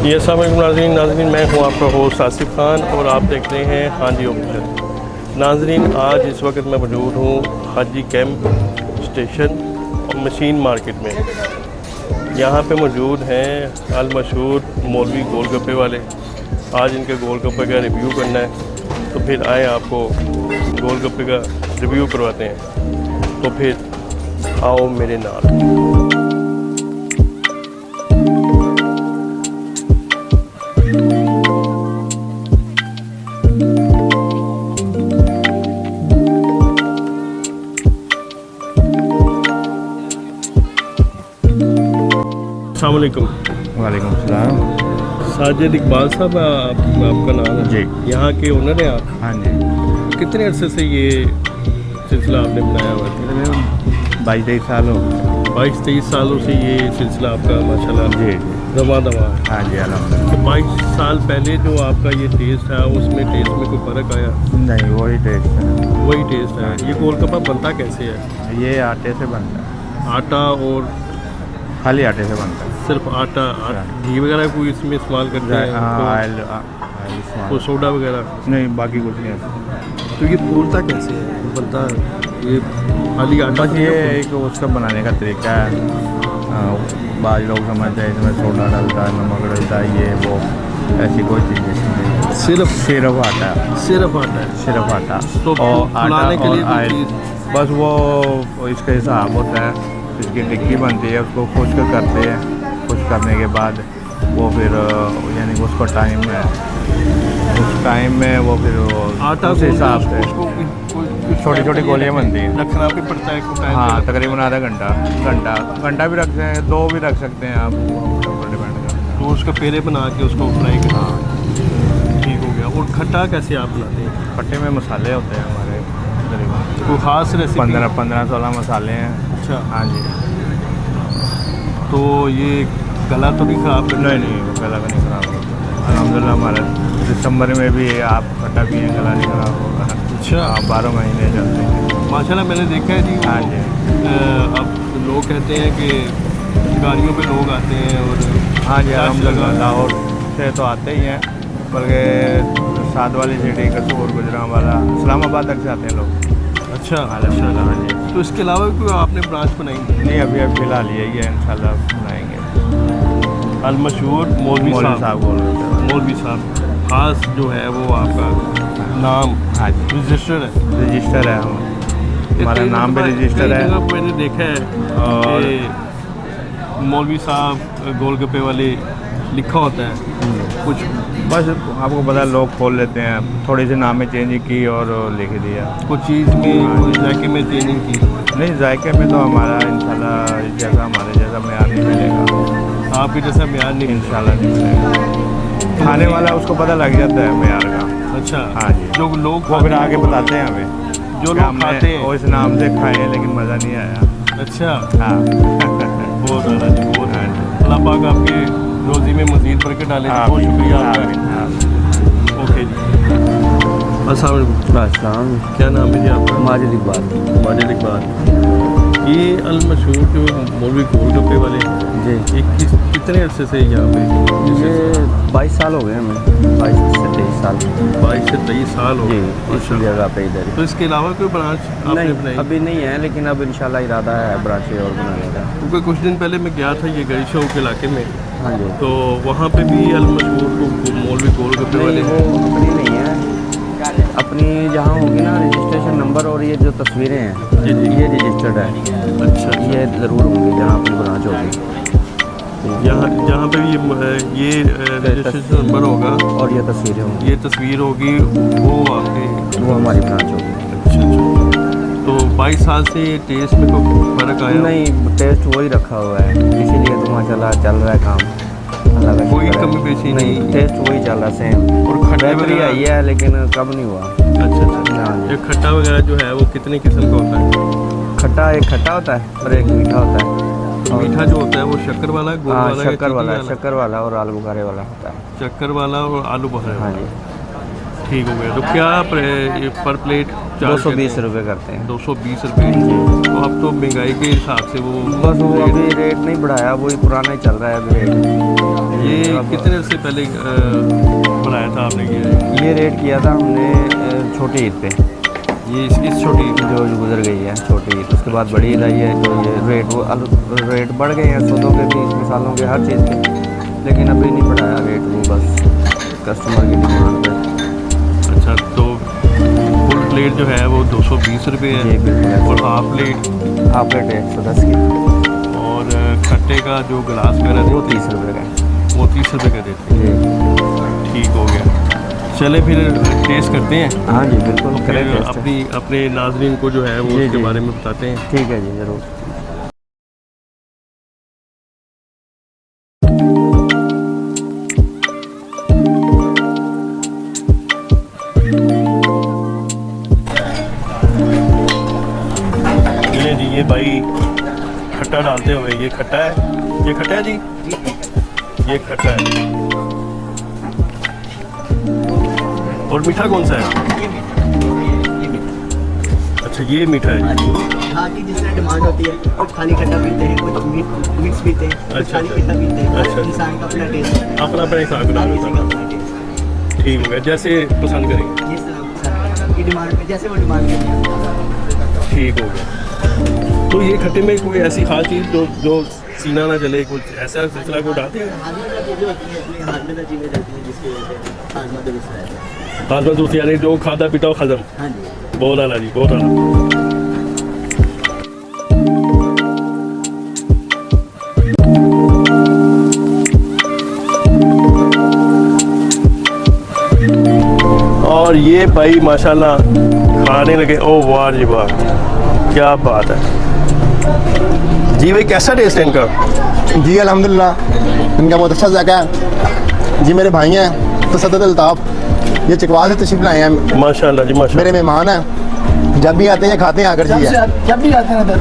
अस्सलाम वालेकुम नाज़रीन, मैं हूँ आपका होस्ट आसिफ खान और आप देख रहे हैं हाजी ऑफिशियल। नाज़रीन, आज इस वक्त मैं मौजूद हूँ हाजी कैंप स्टेशन और मशीन मार्केट में। यहाँ पे मौजूद हैं अल मशहूर मौलवी गोलगप्पे वाले। आज इनके गोलगप्पे का रिव्यू करना है, तो फिर आए आपको गोलगप्पे का रिव्यू करवाते हैं। तो फिर आओ मेरे नाल। अस्सलाम वालेकुम। वालेकुम सलाम। साजिद इकबाल साहब आपका नाम है जी। यहाँ के ओनर हैं आप? हाँ जी। कितने अरसे से ये सिलसिला आपने बनाया हुआ है? 22-23 साल हो गए। 22-23 सालों से ये सिलसिला आपका माशाल्लाह जी दवा है। हाँ जी अल्हम्दुलिल्लाह। तो 22 साल पहले जो आपका ये टेस्ट है उसमें टेस्ट में कोई फ़र्क आया? नहीं, वही टेस्ट है। वही टेस्ट है। ये गोलगप्पा बनता कैसे है? ये आटे से बनता है। आटा और खाली आटे से बनता है। सिर्फ आटा, घी वगैरह कोई इसमें इस्तेमाल करते हैं? ऑयल कोई सोडा वगैरह? नहीं, बाकी कुछ नहीं है। तो ये फूलता कैसे है? बनता ये खाली आटा? बस ये एक उसका बनाने का तरीका है। बाद लोग समझते हैं इसमें सोडा डलता है, नमक डलता है, ये वो ऐसी कोई चीज़ नहीं। सिर्फ आटा है। सिर्फ आटा है। सिर्फ आटा तो और आटा के लिए और ऑयल, बस वो इसका हिसाब होता है। इसकी टिक्की बनती है, उसको खुश्क करते हैं। खुश्क करने के बाद वो फिर यानी उसको टाइम है, उस टाइम में वो फिर आटा उस हिसाब से छोटी छोटी गोलियाँ बनती हैं। रखना भी पड़ता है? हाँ, तकरीबन आधा घंटा भी रखते हैं, 2 भी रख सकते हैं आप, ऊपर डिपेंड करता है। तो उसका पेड़े बना के उसको फ्राई करना। ठीक हो गया। और खट्टा कैसे आप बनाते हैं? खट्टे में मसाले होते हैं हमारे तकरीबन कोई ख़ास रेसिपी? 15-16 मसाले हैं। अच्छा। हाँ जी। तो ये गला तो नहीं ख़राब? नहीं, गला का नहीं ख़राब होगा अल्हम्दुलिल्लाह। हमारे दिसंबर में भी आप खट्टा पिए, गला नहीं ख़राब होगा। अच्छा। 12 महीने चलते हैं माशाल्लाह। मैंने देखा है जी। हाँ जी। अब लोग कहते हैं कि गाड़ियों पे लोग आते हैं और हाँ जी अल्हम्दुलिल्लाह। लाहौर से तो आते ही हैं, बल्कि साथ वाली सिटी कसूर, गुजरांवाला, इस्लामाबाद तक से आते हैं लोग। अच्छा। अल्हम्दुलिल्लाह। हाँ जी। तो इसके अलावा कोई आपने ब्रांच बनाई? नहीं, अभी फिलहाल यही है, इंशाल्लाह बनाएंगे। अल मशहूर मौलवी साहब बोल रहे थे। मौलवी साहब खास जो है वो आपका नाम हाँ जी रजिस्टर है। हमारा नाम भी रजिस्टर है। मैंने देखा है और मौलवी साहब गोलगप्पे वाले लिखा होता है कुछ। बस आपको पता है, लोग खोल लेते हैं, थोड़ी सी नाम में चेंज की और लिख दिया। कुछ चीज़ में कोई जायके में चेंजिंग की? नहीं, जायके में तो हमारा इंशाल्लाह जैसा हमारे जैसा म्यार नहीं मिलेगा। आपके जैसा म्यार नहीं? इंशाल्लाह नहीं मिलेगा। खाने वाला उसको पता लग जाता है म्यार का। अच्छा। हाँ जी। जो लोग वो फिर आगे बताते हैं हमें, जो लोग खाते हैं वो इस नाम से खाए लेकिन मज़ा नहीं आया। अच्छा। हाँ। बहुत ज़्यादा जी, बहुत। अल्लाह पाक आपके रोज़ी में मज़ीद बरकत डाले। बहुत शुक्रिया आपका। ओके जी। अस्सलाम। क्या नाम है जी आपका? माजिद इकबाल। माजिद इकबाल। ये अल मशहूर जो मौलवी गोलगप्पे वाले जी, ये कितने अरसे से यहाँ पे? ये 22 साल हो गए हमें। 22 से 23 साल। 22 से 23 साल हो जी, गए। इस जगह पे इधर ही। तो इसके अलावा कोई ब्रांच आपने नहीं, बनाई? अभी नहीं है, लेकिन अब इंशाल्लाह इरादा है ब्रांचें और बनाने का। क्योंकि कुछ दिन पहले मैं गया था ये गई चौक के इलाके में, हाँ जी। तो वहाँ पे भी अल मशहूर मौलवी गोलगप्पे वाले नहीं, वो अपनी नहीं है। अपनी जहाँ होगी ना रजिस्ट्रेशन नंबर और ये जो तस्वीरें हैं जी जी, ये रजिस्टर्ड है। अच्छा। ये ज़रूर होंगी जहाँ अपनी ब्रांच होगी। जहाँ पे ये रजिस्ट्रेशन नंबर होगा और ये तस्वीरें होंगी, ये तस्वीर होगी, वो आपके वो हमारी ब्रांच होगी। अच्छा। तो 22 साल से टेस्ट में कोई फ़र्क आया? नहीं, टेस्ट वही रखा हुआ है, इसीलिए तो माशाल्लाह चल रहा है काम। अल्लाह का कोई शुक्र है। कमी पेशी नहीं? टेस्ट वही चल रहा सेम। और खट्टे बेहतरी वगैरह? आई है, लेकिन कम नहीं हुआ। अच्छा। हाँ जी। ये खट्टा वगैरह जो है वो कितने किस्म का होता है? खट्टा एक खट्टा होता है और एक मीठा होता है। तो मीठा जो होता है वो शक्कर वाला, गुड़ हाँ, वाला, या शक्कर वाला, चीनी शक्कर वाला और आलू बुखारे वाला होता है। शक्कर वाला और आलू बुखारे हाँ वाला। जी। ठीक हो गया। तो क्या पर प्लेट 220 रुपये करते हैं। 220 रुपये। तो अब तो महंगाई के हिसाब से वो बस वो अभी रेट नहीं बढ़ाया, वही पुराना ही चल रहा है अभी रेट। ये कितने से पहले बनाया था आपने ये रेट किया था हमने छोटी ईद पे, ये इस छोटी जो गुजर गई है छोटी ईद, उसके बाद बड़ी ईद आई है। तो ये रेट बढ़ गए हैं सूदों के भी, मिसालों के, हर चीज़ के, लेकिन अभी नहीं बढ़ाया रेट, वो बस कस्टमर की डिमांड पे। अच्छा, तो फुल प्लेट जो है वो 220 रुपये है। जी बिल्कुल। और हाफ प्लेट 110 की। और खट्टे का जो गिलास वगैरह वो देते 30 रुपये का है। हैं, वो 30 रुपये का देते जी हैं। ठीक हो गया, चले फिर टेस्ट करते हैं। हाँ जी बिल्कुल, करें फिर टेस्ट। अपने नाजरीन को जो है वो जी, उसके जी। बारे में बताते हैं। ठीक है जी, ज़रूर। ये भाई खट्टा डालते हुए, ये खट्टा है, ये खट्टा है जी, ये खट्टा है। और मीठा कौन सा है? अच्छा, ये मीठा है। हाँ जी, जिस तरह डिमांड होती है, कुछ खाली खट्टा पीते हैं, कुछ मिक्स पीते हैं, कुछ अच्छा, खाली मीठा पीते हैं। अच्छा। इंसान का अपना टेस्ट है, अपना अपना हिसाब किताब किसी का होता अपना टेस्ट है। ठीक हो गया, जैसे पसंद करेंगे। जिस तरह पसंद है, की डिमांड पे जैसे वो डिमांड करते हैं। ठीक हो गया। तो ये खट्टे में कोई ऐसी खास चीज़ जो सीना ना चले, कुछ ऐसा सिलसिला को डालते हैं? हाथ में चीज़ें होती हैं, अपने हाथ में चीज़ें रहती हैं, जिसकी वजह से हाथ में दुरुस्त रहता है। खास बात दूसरी, यानी जो खाता पीता हो खत्म। हाँ जी। बहुत आला जी, बहुत आला। और ये भाई माशाल्लाह खाने लगे। ओ वाह जी वाह, क्या बात है जी। भाई कैसा टेस्ट है इनका? जी अल्हम्दुलिल्लाह, इनका बहुत अच्छा जायका है जी। मेरे भाई हैं तो सदर अल्ताफ़, ये चकवाल से तशरीफ लाए हैं, माशाल्लाह जी माशाल्लाह। मेरे मेहमान हैं, जब भी आते हैं खाते हैं आकर जी। जब भी आते हैं इधर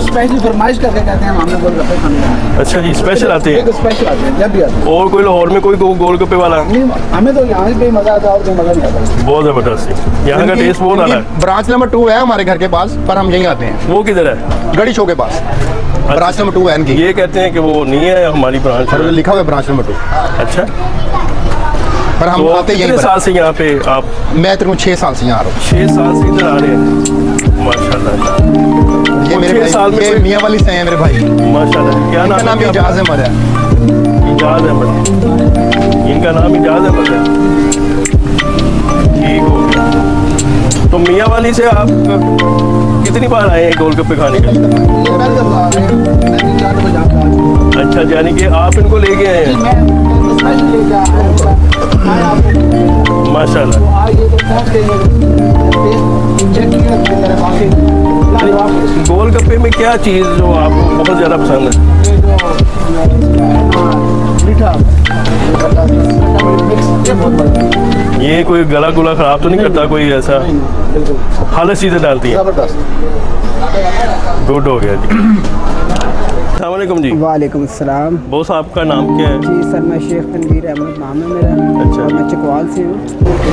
स्पेशली फरमाइश करके कहते हैं हमने गोलगप्पे खाने हैं। अच्छा जी, स्पेशल आते एक हैं। स्पेशल आते हैं जब भी आते हैं। और कोई लाहौर में कोई गोलगप्पे वाला? नहीं, हमें तो यहाँ पे मज़ा आता है और कोई मज़ा नहीं आता। बहुत ज़बरदस्त, यहाँ का टेस्ट बहुत आला है। ब्रांच नंबर 2 है हमारे घर के पास, पर हम यहीं आते हैं, वो किधर है? गड़ी शो के पास। ब्रांच नंबर 2 है इनकी। ये कहते हैं कि वो नहीं है हमारी ब्रांच सर में। लिखा हुआ है ब्रांच नंबर 2, अच्छा, पर हम तो आते यहीं कितने पर। साल से यहाँ पे आप? मैं तकरीबन 6 साल से यहाँ आ रहा हूँ। 6 साल से इधर आ रहे हैं, माशाल्लाह। ये और मेरे 6 साल में भाई, ये कोई- मियाँ वाली से हैं मेरे भाई। माशाल्लाह जी। क्या इनका नाम नाम है? एजाज अहमद है। इजाज़ अहमद, इनका नाम इजाज़ अहमद है। ठीक हो गया। तो मियाँ वाली से आप कितनी बार आए हैं गोलगप्पे खाने के लिए? मैं जब आ रहे हैं, मैं 3-4 बजे आता हूँ। अच्छा, यानी कि आप इनको लेके आए हैं? मैं स्पेशल लेके आया हूँ। मैं आपको माशाल्लाह। आइए तो पहुँच गए, चेक किया मेरे बाकी लाजवाब टेस्ट। गोलगप्पे में क्या चीज़ जो आपको बहुत ज़्यादा पसंद है? मीठा मिक्स, ये बहुत बढ़िया, ये कोई गला गुला ख़राब तो नहीं करता कोई ऐसा? बिल्कुल खालिस चीज़ें डालती हैं। ज़बरदस्त। गुड हो गया जी। अस्सलाम वालेकुम जी। वालेकुम अस्सलाम बॉस, आपका नाम क्या है? जी सर, मैं शेख तनवीर अहमद नाम है मेरा। अच्छा। और मैं चकवाल से हूँ।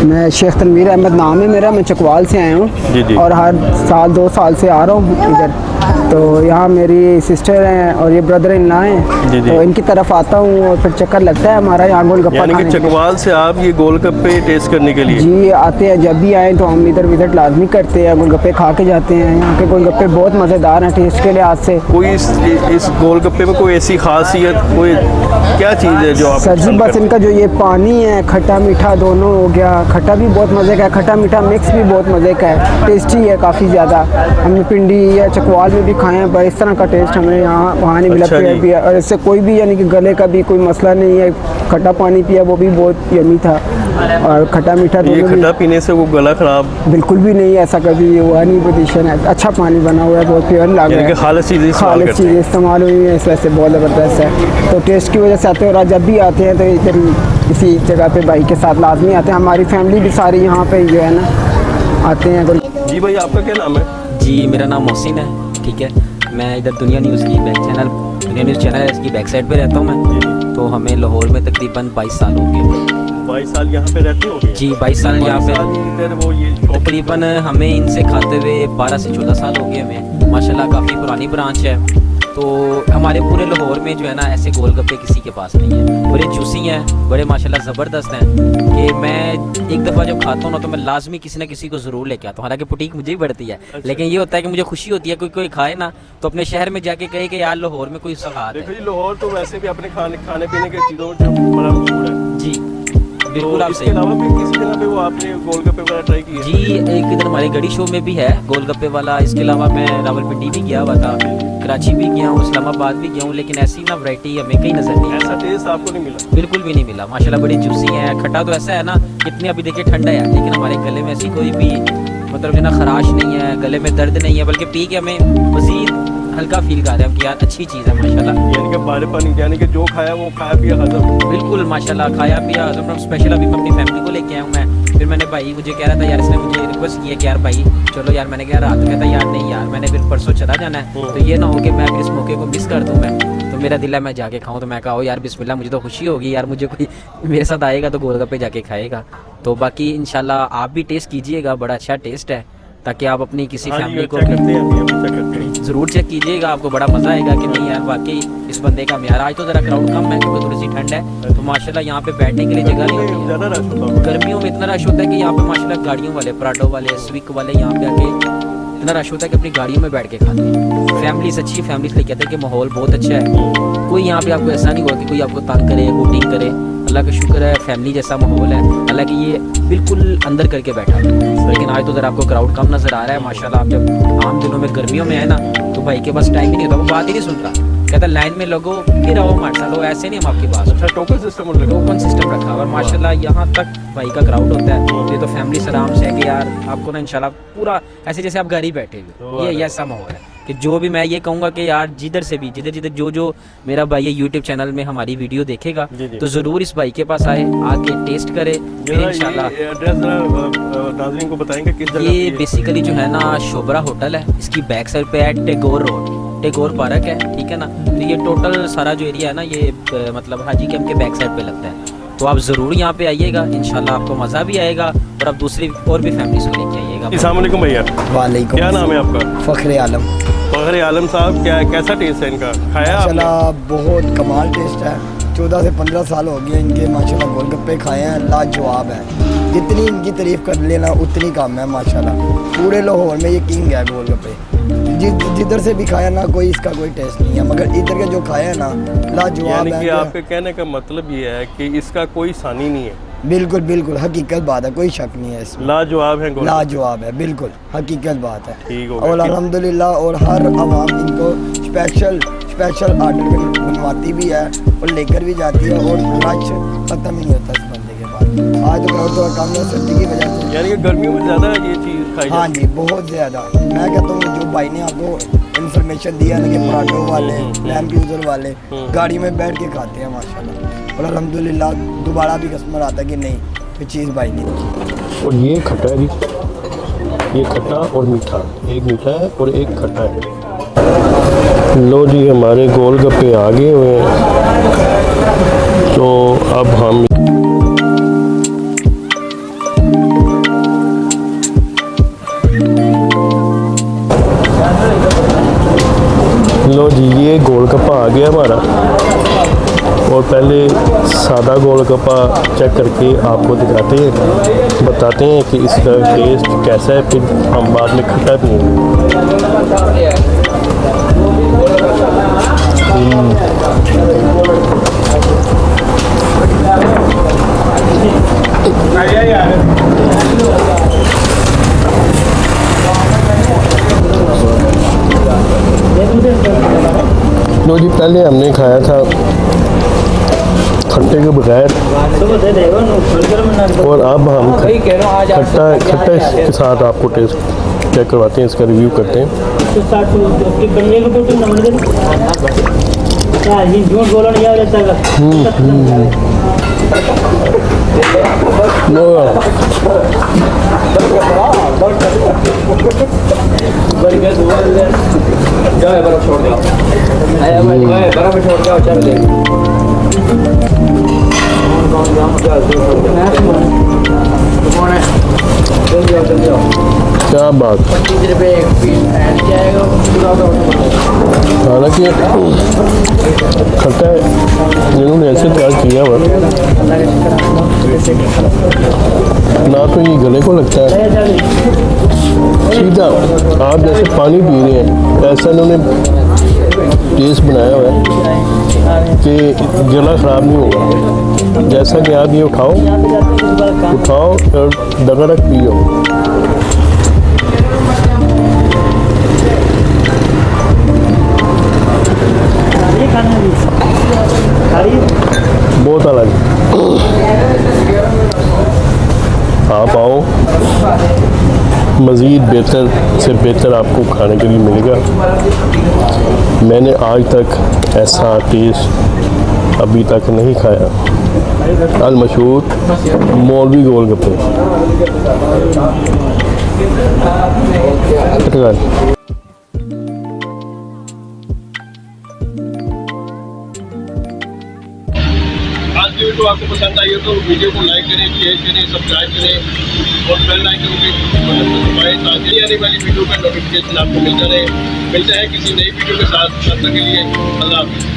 मैं शेख तनवीर अहमद नाम है मेरा, मैं चकवाल से आया हूँ। जी, जी। और हर साल 2 साल से आ रहा हूँ इधर। तो यहाँ मेरी सिस्टर हैं और ये ब्रदर इन लॉ हैं। जी, जी। तो इनकी तरफ आता हूँ और फिर चक्कर लगता है हमारा यहाँ गोलगप्पा यानी कि खाने के लिए। चकवाल से आप ये गोलगप्पे टेस्ट करने के लिए? जी आते हैं, जब भी आए तो हम इधर विजिट लाजमी करते हैं, गोलगप्पे खा के जाते हैं। यहाँ के गोलगप्पे बहुत मज़ेदार हैं टेस्ट के लिहाज से। कोई इस गोलगप्पे में कोई ऐसी खासियत, कोई क्या चीज़ है जो आप सर जी पसंद बस करते हैं? इनका जो ये पानी है, खट्टा मीठा दोनों हो गया। खट्टा भी बहुत मज़े का है, खट्टा मीठा मिक्स भी बहुत मज़े का है, टेस्टी है काफ़ी ज़्यादा। हमने पिंडी या चकवाल में भी खाए हैं, पर इस तरह का टेस्ट हमें यहाँ वहाँ नहीं मिला। अच्छा जी। पिया और इससे कोई भी यानी कि गले का भी कोई मसला नहीं है। खट्टा पानी पिया वो भी बहुत यमी था, और खट्टा मीठा ये दोनों खट्टा भी पीने से वो गला खराब, बिल्कुल भी नहीं, ऐसा कभी हुआ नहीं। पोजीशन है, अच्छा पानी बना हुआ है, बहुत प्योर लग रहा यानी है। कि खालिस चीज़ें इस्तेमाल खालिद करते हैं। चीज़ें इस्तेमाल हुई हैं, इस वजह से बहुत ज़बरदस्त है। तो टेस्ट की वजह से आते हैं, और जब भी आते हैं तो इधर ही इसी जगह पे भाई के साथ लाजमी आते हैं। हमारी फैमिली भी सारी यहाँ पे जो है ना आते हैं। जी भाई, आपका क्या नाम है? जी मेरा नाम मोहसिन है, ठीक है। मैं इधर दुनिया न्यूज़ की बैक चैनल, दुनिया न्यूज़ चैनल है, इसकी बैक साइड पे रहता हूँ मैं। तो हमें लाहौर में तकरीबन 22 साल हो गए। 22 साल यहाँ पे रहते हो? जी 22 साल यहाँ पे। इधर वो ये तकरीबन हमें इनसे खाते हुए 12 से 14 साल हो गए हमें। माशाल्लाह काफ़ी पुरानी ब्रांच है। तो हमारे पूरे लाहौर में जो है ना ऐसे गोलगप्पे किसी के पास नहीं है। बड़े जूसी हैं, बड़े माशाल्लाह ज़बरदस्त हैं कि मैं एक दफ़ा जब खाता हूँ ना तो मैं लाजमी किसी ना किसी को ज़रूर लेके आता हूँ। हालांकि बुटीक मुझे ही बढ़ती है, लेकिन ये होता है कि मुझे खुशी होती है कोई खाए ना तो अपने शहर में जाके कहे कि यार लाहौर में कोई सवाद देखो है। जी, लाहौर तो वैसे भी अपने खाने पीने की चीज़ों जो बड़ा मशहूर है। जी बिल्कुल, तो आप इसके सही। अलावा भी किसी जगह पे वो आपने गोलगप्पे वगैरह ट्राई किए? जी एक इधर हमारे गढ़ी शो में भी है गोलगप्पे वाला। इसके अलावा मैं रावलपिंडी भी गया हुआ था, कराची भी गया हूँ, इस्लामाबाद भी गया हूँ, लेकिन ऐसी ना वैरायटी हमें कहीं नज़र नहीं आई। ऐसा टेस्ट आपको नहीं मिला? बिल्कुल भी नहीं मिला माशाल्लाह, बड़ी जूसी है। खट्टा तो ऐसा है ना कितनी अभी देखिए ठंडा है, लेकिन हमारे गले में ऐसी कोई भी मतलब जो ना खराश नहीं है, गले में दर्द नहीं है, बल्कि पी के हमें मज़ीद हल्का फील कर रहे हैं कि यार अच्छी चीज़ है माशाल्लाह। यानी कि बारे पानी, यानी कि जो खाया वो खाया पिया हजम। बिल्कुल माशाल्लाह, खाया पिया हजम। स्पेशल अभी मैं अपनी फैमिली को लेके आया हूँ मैं। फिर मैंने भाई मुझे कह रहा था यार, इसने मुझे रिक्वेस्ट किया कि यार भाई चलो यार, मैंने कहा रात में था यार नहीं यार, मैंने फिर परसों चला जाना है तो ये ना हो कि मैं इस मौके को मिस कर दूँ मैं। तो मेरा दिल है मैं जाके खाऊँ, तो मैं कहा यार बिस्मिल्लाह, मुझे तो खुशी होगी यार, मुझे कोई मेरे साथ आएगा तो गोलगप्पे जाके खाएगा। तो बाकी इंशाल्लाह आप भी टेस्ट कीजिएगा, बड़ा अच्छा टेस्ट है, ताकि आप अपनी किसी हाँ जी, फैमिली को चेक करते हैं, अभी चेक करते हैं। ज़रूर चेक कीजिएगा, आपको बड़ा मज़ा आएगा कि नहीं यार वाकई इस बंदे का म्यार। आज तो ज़रा क्राउड कम है क्योंकि थोड़ी सी ठंड है, तो माशाल्लाह यहाँ पे बैठने के लिए जगह नहीं होती है। ज़्यादा रश होता होगा। गर्मियों में इतना रश होता है कि यहाँ पे माशाल्लाह गाड़ियों वाले, पराठों वाले, स्विक वाले यहाँ पे आके इतना रश होता है कि अपनी गाड़ियों में बैठ के खाते हैं। फैमिलीज अच्छी फैमिलीज लेके आते हैं कि माहौल बहुत अच्छा है, कोई यहाँ पे आपको ऐसा नहीं हुआ कि कोई आपको तंग करे, वोटिंग करे। अल्लाह का शुक्र है फैमिली जैसा माहौल है, हालांकि ये बिल्कुल अंदर करके बैठा है, लेकिन आज तो ज़रा आपको क्राउड कम नज़र आ रहा है माशाल्लाह। आप जब आम दिनों में गर्मियों में है ना तो भाई के पास टाइम ही नहीं होता, वो बात ही नहीं सुनता, कहता लाइन में लगो फिर आओ हमारे साथ, ऐसे नहीं हम आपकी बात। अच्छा, टोकन सिस्टम और ओपन सिस्टम रखा हुआ और माशाल्लाह यहाँ तक भाई का क्राउड होता है। ये तो फैमिली से आराम से है कि यार आपको ना इंशाल्लाह पूरा ऐसे जैसे आप घर ही बैठे हुए, ये ऐसा माहौल है कि जो भी मैं ये कहूँगा कि यार जिधर से भी जिधर जो मेरा भाई ये यूट्यूब चैनल में हमारी वीडियो देखेगा तो ज़रूर इस भाई के पास आए, आके टेस्ट करे फिर इंशाल्लाह। एड्रेस नाज़रीन को बताएंगे किस जगह ये बेसिकली जो है ना शोबरा होटल है, इसकी बैक साइड पे है टेगोर रोड, टेगोर पार्क है, ठीक है ना। तो ये टोटल सारा जो एरिया है ना ये मतलब हाजी कैंप के बैक साइड पे लगता है। तो आप ज़रूर यहाँ पे आइएगा, इंशाल्लाह आपको मज़ा भी आएगा और आप दूसरी और भी फैमिलीज को लेके आइएगा। अस्सलाम वालेकुम भैया, वालेकुम। क्या नाम है आपका? फ़ख्र आलम। फ़ख्र आलम साहब, क्या कैसा टेस्ट है इनका? खाया आपने? माशाल्लाह बहुत कमाल टेस्ट है। 14 से 15 साल हो गए इनके माशाल्लाह गोलगप्पे खाए हैं, लाजवाब है। जितनी इनकी तारीफ़ कर लेना उतनी कम है माशाल्लाह। पूरे लाहौर में ये किंग है गोलगप्पे, जिधर से भी खाया ना कोई इसका कोई टेस्ट नहीं है, मगर इधर के जो खाया है ना लाजवाब यानी है। कि आपके कहने का मतलब ये है कि इसका कोई सानी नहीं है? बिल्कुल बिल्कुल हकीकत बात है, कोई शक नहीं है इसमें। लाजवाब है गोलगप्पे। लाजवाब है, बिल्कुल हकीकत बात है। ठीक हो और गया। अल्हम्दुलिल्लाह और हर आवाम इनको स्पेशल आर्डर में बनवाती भी है और लेकर भी जाती है और रश खत्म ही नहीं होता इस बंदे के बाद। आज तो क्राउड थोड़ा कम है सर्दी की वजह से। यानी कि गर्मियों में ज़्यादा ये चीज़ खाई हाँ जाती जी बहुत ज़्यादा। मैं कहता हूँ जो भाई ने आपको इन्फॉर्मेशन दिया ना कि पराठों वाले, लैम्प यूज़र वाले गाड़ी में बैठ के खाते हैं माशाल्लाह, और अल्हम्दुलिल्लाह दोबारा भी कस्टमर आता है कि नहीं ये चीज़ भाई ने दी। और ये खट्टा है जी, ये खट्टा और मीठा, एक मीठा है और एक खट्टा है। लो जी, हमारे गोलगप्पे आ गए हुए हैं, तो अब हम लो जी, ये गोलगप्पा आ गया हमारा, और पहले सादा गोलगप्पा चेक करके आपको दिखाते हैं, बताते हैं कि इसका टेस्ट कैसा है, फिर हम बाद में खट्टा पिएंगे। लो जी, पहले हमने खाया था खट्टे के बगैर, और अब हम खट्टा के साथ आपको टेस्ट चेक करवाते हैं, इसका रिव्यू करते हैं। क्या बात, 25 रुपये एक पीस ऐड जाएगा। हालांकि खट्टा इन्होंने ऐसे तैयार किया हुआ ना तो ये गले को लगता है, सीधा आप जैसे पानी पी रहे हैं ऐसा इन्होंने टेस्ट बनाया हुआ है कि गला ख़राब नहीं होगा। जैसा कि आप ये उठाओ और डगरक पियो। बहुत अलग। आप आओ, मज़ीद बेहतर से बेहतर आपको खाने के लिए मिलेगा। मैंने आज तक ऐसा टेस्ट अभी तक नहीं खाया। अल मशहूर मौलवी गोलगप्पे। आज की वीडियो आपको पसंद आई हो तो वीडियो को लाइक करें, शेयर करें, सब्सक्राइब करें और बेल आइकन को दबाएं ताकि आने वाली वीडियो का नोटिफिकेशन आपको मिलता रहे। मिलते हैं किसी नई वीडियो के साथ, तब तक के लिए अल्लाह हाफ़िज़।